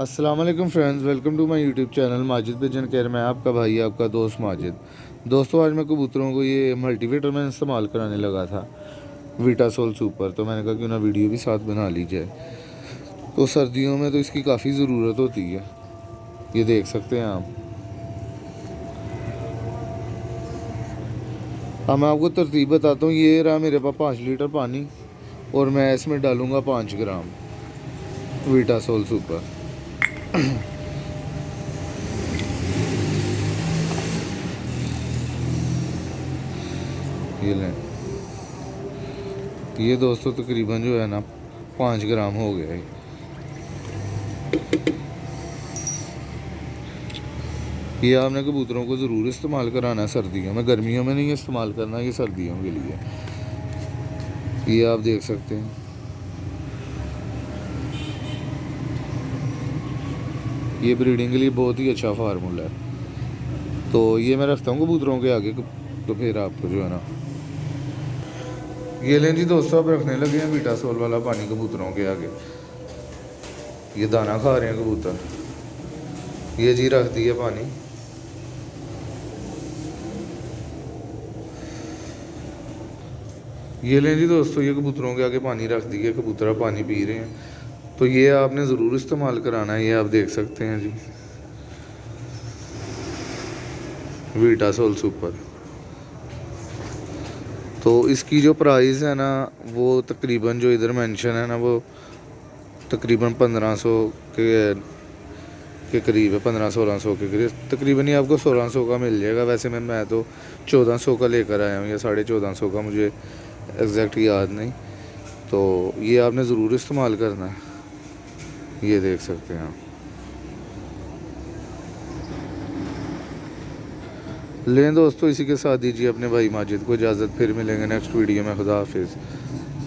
अस्सलाम वालेकुम friends, welcome to my YouTube channel Majid pigeon care. मैं आपका भाई, आपका दोस्त माजिद। दोस्तों, आज मैं कबूतरों को ये मल्टीवेटर में इस्तेमाल कराने लगा था, वीटासोल सुपर। तो मैंने कहा क्यों ना वीडियो भी साथ बना ली जाए। तो सर्दियों में तो इसकी काफ़ी ज़रूरत होती है, ये देख सकते हैं आप। अब मैं आपको तरतीब बताता हूँ। ये रहा मेरे पास 5 लीटर पानी, और मैं इसमें डालूँगा 5 ग्राम वीटासोल सुपर। ये लें, ये दोस्तों तकरीबन जो है ना 5 ग्राम हो गया है। ये आपने कबूतरों को ज़रूर इस्तेमाल कराना है सर्दियों में, गर्मियों में नहीं इस्तेमाल करना, ये सर्दियों के लिए। ये आप देख सकते हैं, ये ब्रीडिंग के लिए बहुत ही अच्छा फार्मूला है। तो ये मैं रखता हूँ कबूतरों के आगे, तो फिर आपको जो है ना, ये लें जी दोस्तों, अब रखने लगे हैं वीटासोल वाला पानी कबूतरों के आगे। ये दाना खा रहे हैं कबूतर। ये जी रख दिए पानी। ये लें जी दोस्तों, ये कबूतरों के आगे पानी रख दिए, कबूतर पानी पी रहे हैं। तो ये आपने ज़रूर इस्तेमाल कराना है। ये आप देख सकते हैं जी, वीटासोल सुपर। तो इसकी जो प्राइस है ना, वो तकरीबन जो इधर मेंशन है ना, वो तकरीबन 1500 के करीब है, 1500-1600 के करीब तकरीबन ही आपको 1600 का मिल जाएगा। वैसे मैं तो 1400 का लेकर आया हूँ, या 1450 का, मुझे एग्जैक्ट याद नहीं। तो ये आपने ज़रूर इस्तेमाल करना है। ये देख सकते हैं आप। लें दोस्तों, इसी के साथ दीजिए अपने भाई माजिद को इजाज़त। फिर मिलेंगे नेक्स्ट वीडियो में। खुदा हाफिज़।